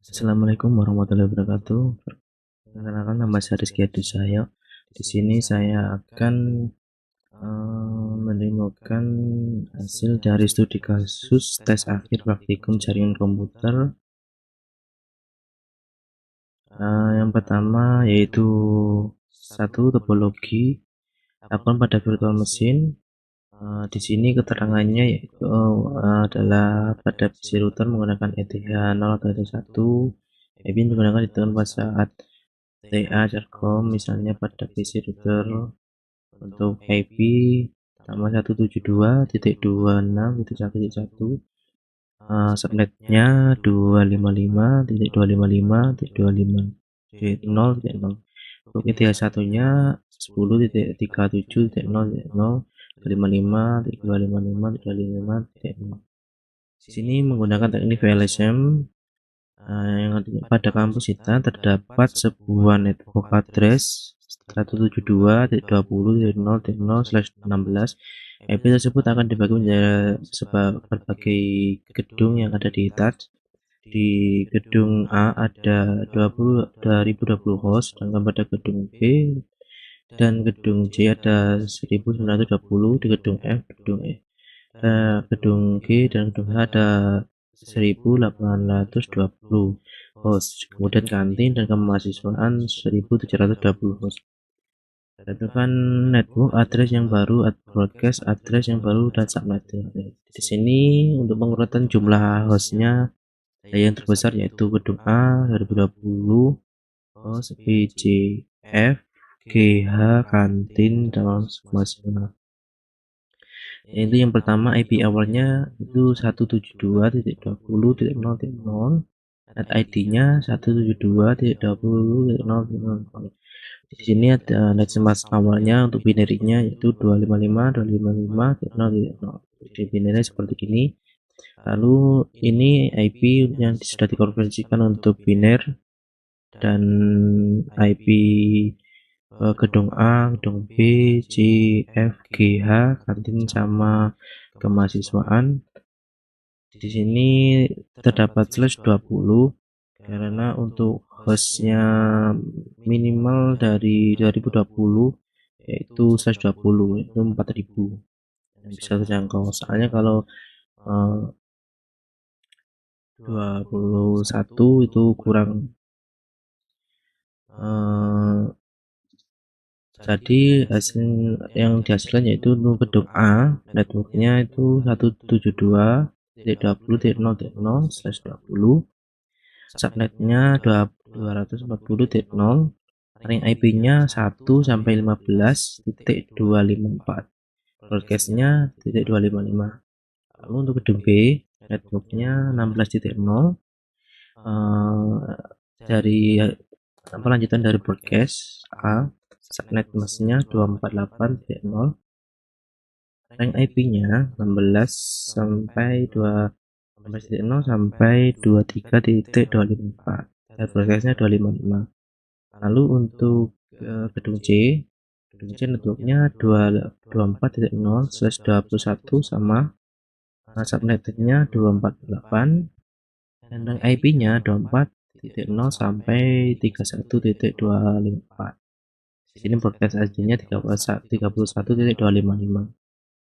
Assalamualaikum warahmatullahi wabarakatuh. Perkenalkan nama saya Rizky Adusaya. Di sini saya akan mendemokan hasil dari studi kasus tes akhir praktikum jaringan komputer. Yang pertama yaitu satu topologi akun pada virtual machine. Di sini keterangannya yaitu adalah pada PC router menggunakan ETH0 atau ETH1. IP digunakan di pada saat TA Jarcom, misalnya pada PC router untuk IP sama 172.26.1.1, subnetnya 255.255.25.0.0. Untuk ETH1 nya 10.37.0.0.55.255.255.0. Di sini menggunakan teknik VLSM. Yang artinya pada kampus kita terdapat sebuah network address 172.20.0.0/16. IP tersebut akan dibagi menjadi berbagai gedung yang ada di touch. Di gedung A ada 2020 host, sedangkan pada gedung B dan gedung C ada 1920, di gedung F, gedung G dan gedung H ada 1820 host, kemudian kantin dan kemahasiswaan 1720 host. Tentukan network address yang baru, broadcast address yang baru, dan subnet. Di sini untuk pengurutan jumlah hostnya, yang terbesar yaitu gedung A 2020 host, B, C, F, G, H, kantin, dan semua. Itu yang pertama, IP awalnya itu 172.20.0.0, net ID-nya 172.20.0.0. Di sini ada net mask awalnya untuk binary-nya yaitu 255.255.0.0. Di binary seperti ini. Lalu ini IP yang sudah dikonversikan untuk biner, dan IP gedung A, gedung B, C, F, G, H, kantin sama kemahasiswaan. Di sini terdapat /20 karena untuk hostnya minimal dari 2020 yaitu /20 itu 4000 yang bisa terjangkau. Soalnya kalau 21 itu kurang. Jadi hasil yang dihasilkan yaitu untuk gedung A, networknya itu 172.20.0.0/20, subnetnya 240.0, ring IP-nya 1 sampai 15.254, broadcast-nya 255. Lalu untuk gedung B, networknya 16.0, dari lanjutan dari broadcast A, subnet masnya 248.0, rank IP-nya 16 sampai 12.0 sampai 23.254, dan broadcast-nya 255. Lalu untuk gedung C networknya 24.0/21 sama subnetnya 248, dan rank IP-nya 24.0 sampai 31.254. Di sini broadcast aslinya 31.255.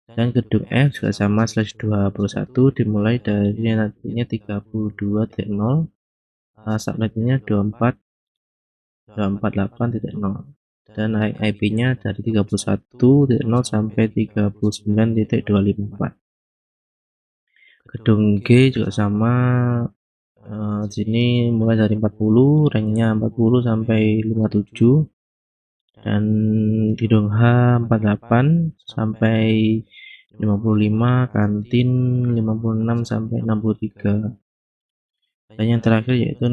Dan gedung F juga sama /21 dimulai dari nantinya 32.0, subnetnya 24.248.0, dan IP-nya dari 31.0 sampai 39.254. Gedung G juga sama, di sini mulai dari 40, ranknya 40 sampai 57, dan gedung H 48 sampai 55, kantin 56 sampai 63. Dan yang terakhir yaitu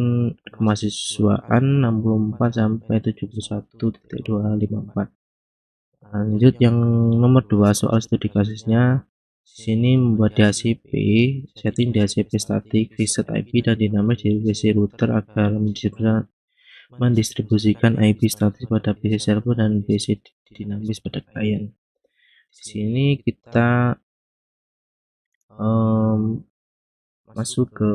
kemahasiswaan 64 sampai 71.254. Lanjut yang nomor 2, soal studi kasusnya. Di sini membuat DHCP, setting DHCP static, reset IP dan dinamis di PC router agar mendistribusikan IP statis pada PC server dan PC dinamis pada klien. Di sini kita masuk ke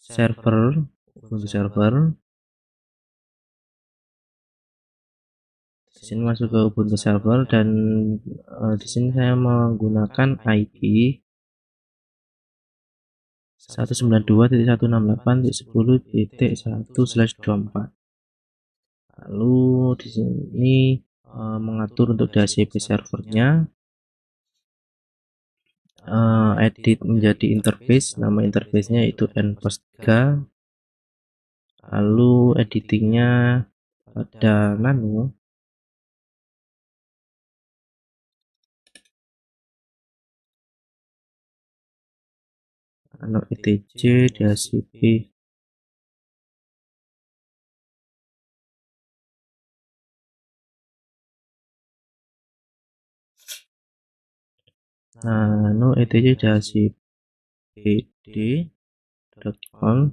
server, Ubuntu server. Di sini masuk ke Ubuntu server dan di sini saya menggunakan IP 192.168.10.1/24. Lalu di sini mengatur untuk DHCP servernya, edit menjadi interface, nama interface-nya itu npost3. Lalu editingnya pada nano, etc DHCP. Nano etc DHCPD.com.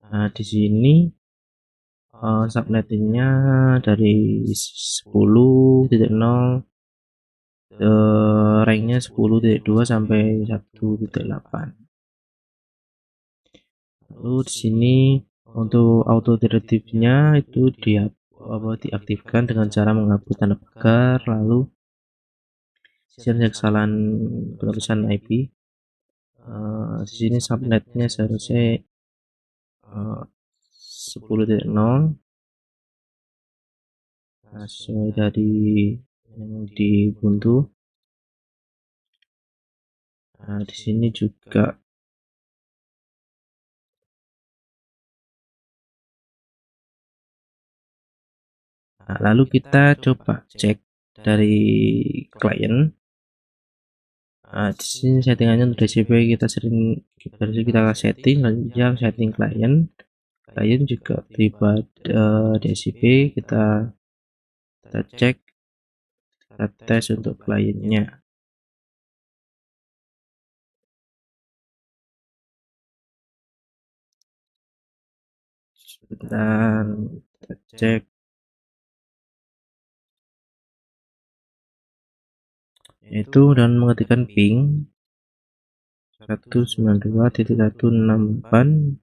Nah, di sini subnettingnya dari 10.0, ranknya 10.2 sampai 1.8. Lalu di sini untuk auto directive-nya itu diaktifkan dengan cara menghapus tanda pagar, lalu share kesalahan penulisan IP. Di sini subnetnya seharusnya 10.0. Nah, sesuai dari yang di Ubuntu. Nah, di sini juga lalu kita coba cek dari klien. Di sini settingannya untuk DHCP kita setting, lalu setting klien juga pribadi DHCP kita cek, kita tes untuk kliennya. Dan kita cek itu dan mengetikkan ping 192.168.10.1.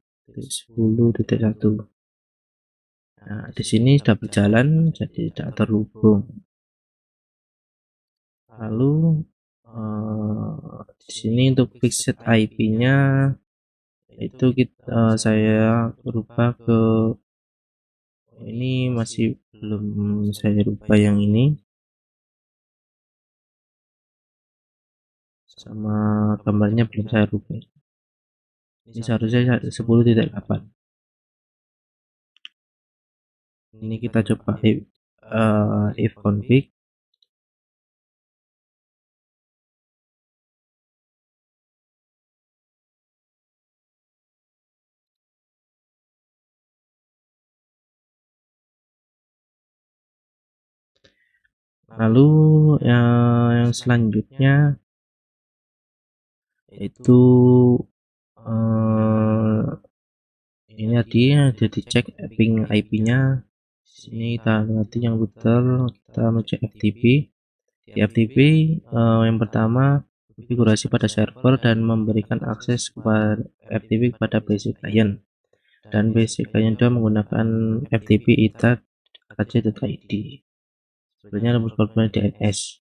Nah, di sini sudah berjalan, jadi tidak terhubung. Lalu di sini untuk fixed IP-nya itu saya rubah ke ini, masih belum saya rubah yang ini, sama gambarnya belum saya rubah. Ini seharusnya 10.8. Ini kita coba if config. Lalu yang selanjutnya itu ini tadi ada dicek ping IP-nya. Sini kita nanti yang router, kita ngecek FTP. Di FTP yang pertama konfigurasi pada server dan memberikan akses kepada FTP kepada basic client, dan basic client 2 menggunakan FTP ita.kc.id. sebenarnya rumus korbannya DNS.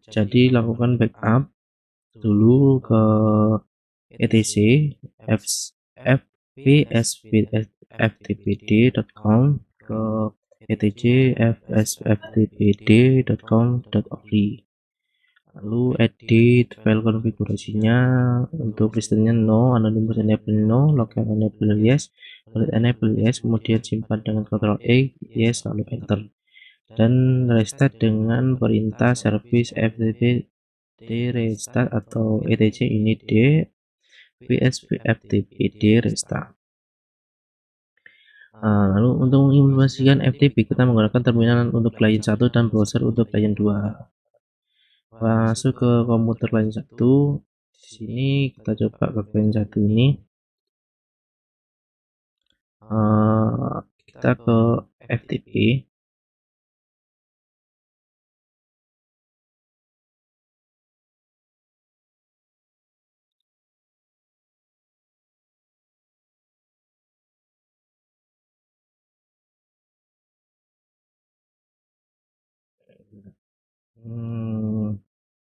Jadi lakukan backup dulu ke etc fpsftpd.com ke etc fsftpd.com.org. lalu edit file konfigurasinya. Untuk listennya no, anonymous enable no, local enable yes, valid enable yes, kemudian simpan dengan Ctrl E, yes, lalu enter, dan restart dengan perintah service ftp restart atau etc init d psftpd restart. Lalu untuk mengimplementasikan FTP kita menggunakan terminal untuk klien 1 dan browser untuk klien 2. Masuk ke komputer klien 1. Di sini kita coba ke klien 1 ini. Kita ke FTP.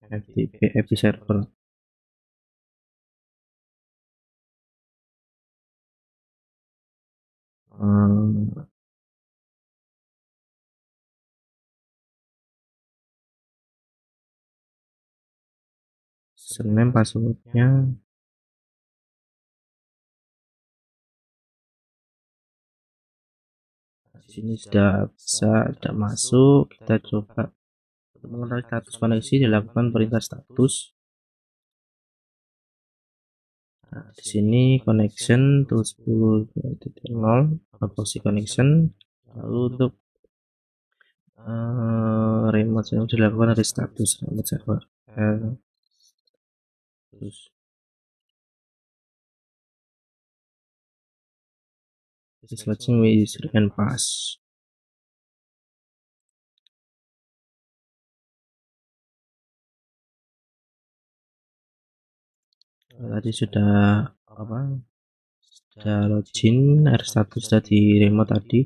FTP IP server. Username passwordnya di sini sudah masuk. Kita coba untuk mengetahui status koneksi dilakukan perintah status. Nah, di sini connection to 10.0 proxy connection. Lalu untuk remote server dilakukan dari status remote server. Terus searching with user and pass. Tadi sudah login, R1 sudah di remote tadi.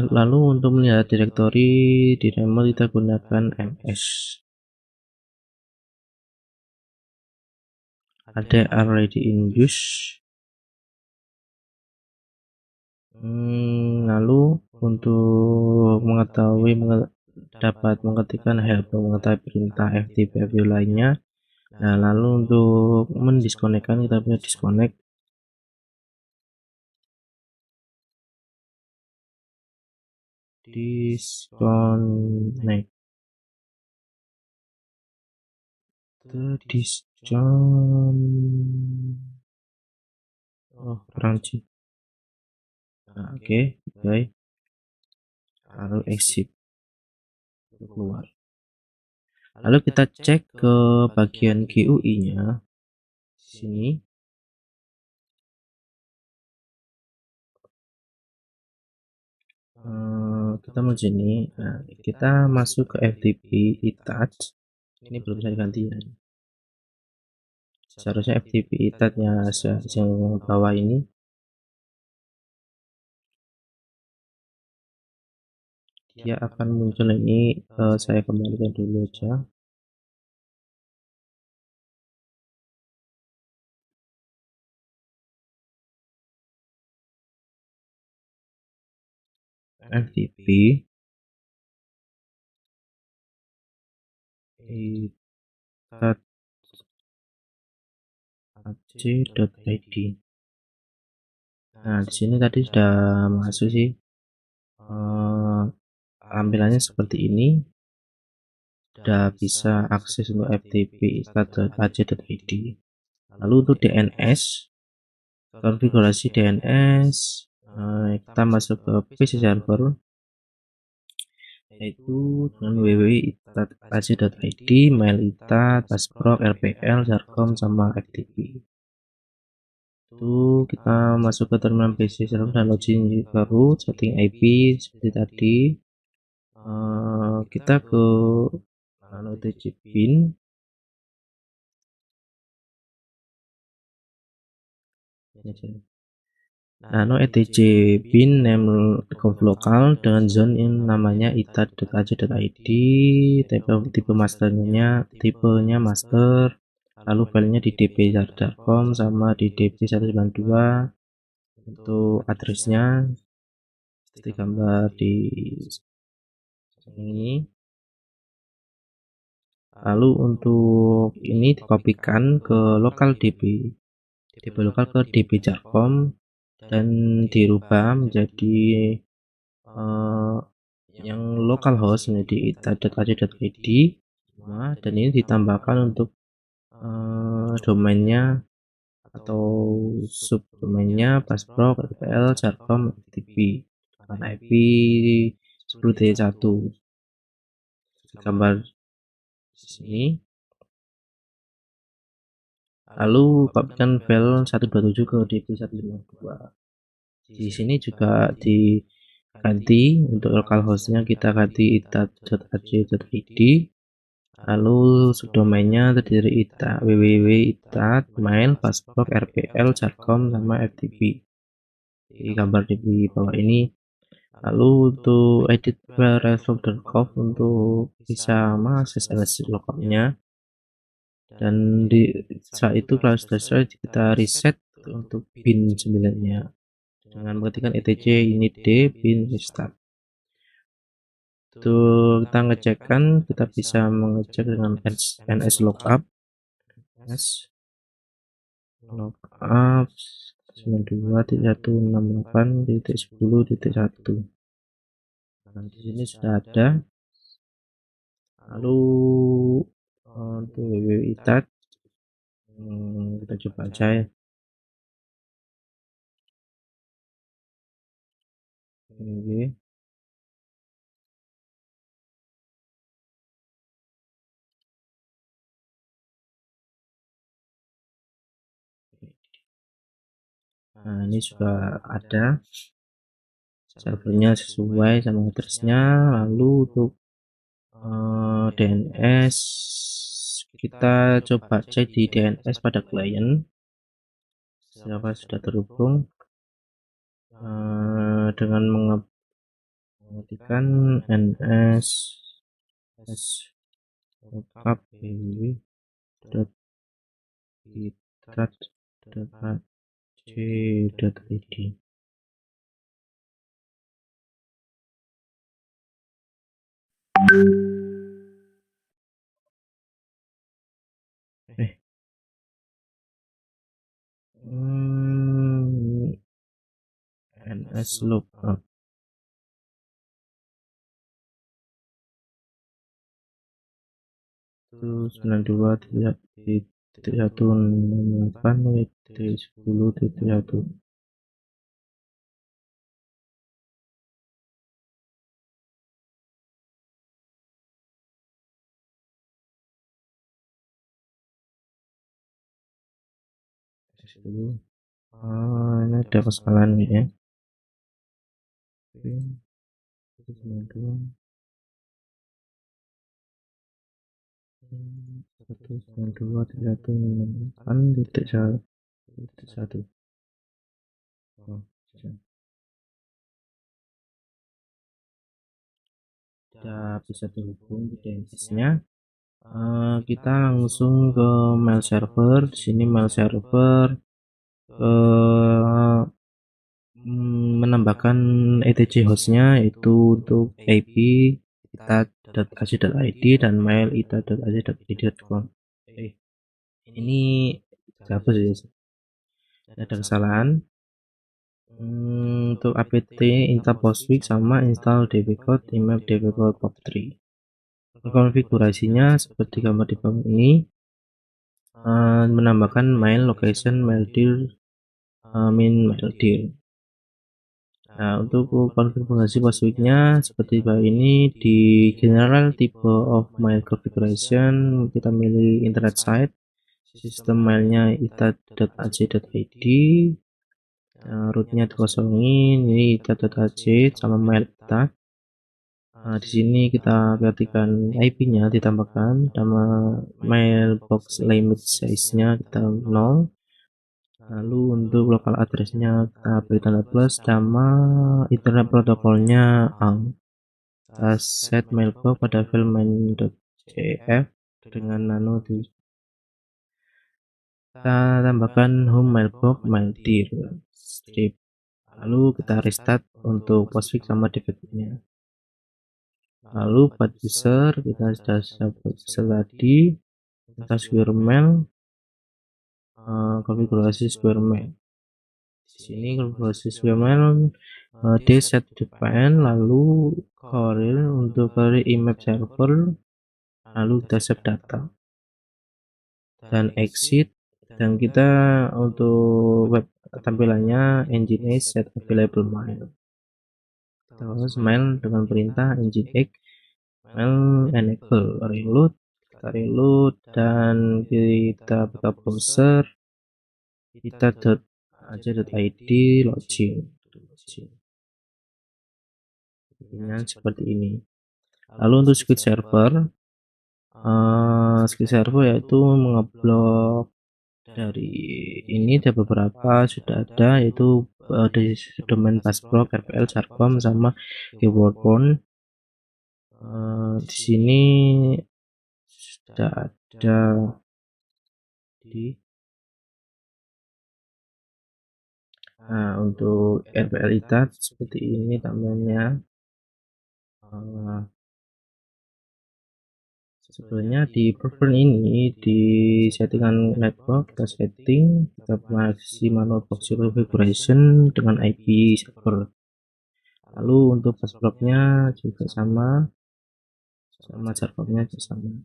Lalu untuk melihat direktori di remote kita gunakan ms. Ada already in use. Lalu untuk dapat mengetikkan help mengetahui perintah FTP lainnya. Nah, lalu untuk mendiskonekkan kita punya disconnect. Kurang sih. Nah, oke, baik. Lalu exit keluar. Lalu kita cek ke bagian GUI-nya. Di sini kita mau sini. Nah, kita masuk ke FTP itat. Ini belum bisa diganti ya. Seharusnya FTP itatnya yang bawah ini. Dia akan muncul ini. Saya kembalikan dulu aja. FTP itat ac.id. Nah, di sini tadi sudah masuk sih. Tampilannya seperti ini. Sudah bisa akses untuk FTP itat.ac.id. Lalu untuk DNS, konfigurasi DNS, kita masuk ke PC server, yaitu dengan www.itat.ac.id, mail itat, passproc, rpl, jarcom, sama FTP. Itu kita masuk ke terminal PC server dan login ke root, setting IP seperti tadi. Kita ke OTG pin. ETC pin name lokal dengan zone yang namanya itat.ac.id, tipe tipenya master, lalu filenya di dp.com sama di dp192. Untuk addressnya seperti gambar di sini. Lalu untuk ini dikopikan ke lokal dp lokal ke dp.com dan dirubah menjadi yang localhost menjadi itat.ac.id, dan ini ditambahkan untuk domainnya atau subdomainnya passproc, rpl, jarcom, ftp dengan IP 10.1. Gambar di sini. Lalu kopikan file 127 ke dp152. Di sini juga diganti untuk localhostnya, kita ganti itat.ac.id. Lalu subdomainnya terdiri itat www.itat, mail, passproc, rpl, jarcom, sama ftp. Di gambar di bawah ini. Lalu untuk edit file resolve.conf untuk bisa mengakses nslookup-nya, dan saat itu kalau sudah selesai kita reset untuk bin 9-nya dengan mengetikkan etc init d bin restart. Untuk kita ngecekkan, kita bisa mengecek dengan nslookup lookup 92.168.10.1. Nah, di sini sudah ada. Lalu untuk www.itat kita coba aja ya. Oke. Nah, ini sudah ada servernya sesuai sama addressnya. Lalu untuk DNS kita coba cek di DNS pada klien siapa sudah terhubung dengan mengetikkan ns lookup www.itat.ac.id. ns lookup 92.168.10.1. Ini ada kesalahan nih ya. Oke. 192.168.1. Sudah bisa terhubung di DNS-nya. Kita langsung ke mail server. Di sini mail server menambahkan etc hostnya, yaitu untuk ip itat.ac.id dan mail itat.ac.id.com. Ini apa sih? Ada kesalahan. Untuk apt install postfix sama install dbcode imap dbcode pop3. Konfigurasinya seperti gambar di bawah ini. Menambahkan mail location maildir min maildir. Nah, untuk konfigurasi postfix-nya seperti bawah ini. Di general type of mail configuration kita milih internet site, sistem mailnya itat.ac.id, rootnya dikosongin, ini itat.ac sama mail itat. Nah, di sini kita ketikkan IP-nya ditambahkan, sama mailbox limit size-nya kita 0. Lalu untuk local address-nya kita beri tanda plus, sama internet protokolnya ANG. Kita set mailbox pada file main.cf dengan nano kita tambahkan home mailbox maildir strip. Lalu kita restart untuk postfix sama dbcode-nya. Lalu buat user kita sudah user tadi, kita square mail, konfigurasi square mail. Di sini konfigurasi square mail d set VPN, lalu query untuk query imap server, lalu kita save data dan exit, dan kita untuk web tampilannya engine set available mail. Kita harus mail dengan perintah engine x mail enable reload. Kita reload dan kita buka browser itat.ac.id login. Seperti ini. Lalu untuk squid server yaitu mengeblok Dari ini ada beberapa sudah ada, yaitu di domain Passprok, RPL, Charcom, sama Keywordphone. Di sini sudah ada di untuk RPL ITAT seperti ini tampilannya. Sebenarnya di prefer ini di settingan network kita setting, kita masih manual proxy configuration dengan IP server. Lalu untuk passwordnya juga sama servernya juga sama.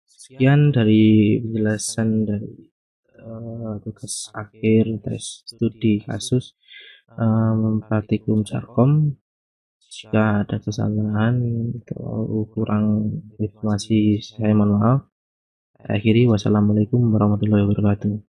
Sekian dari penjelasan dari tugas akhir tes studi kasus praktikum Charcom. Jika ada kesalahan atau kurang informasi, saya mohon maaf. Akhiri, wassalamualaikum warahmatullahi wabarakatuh.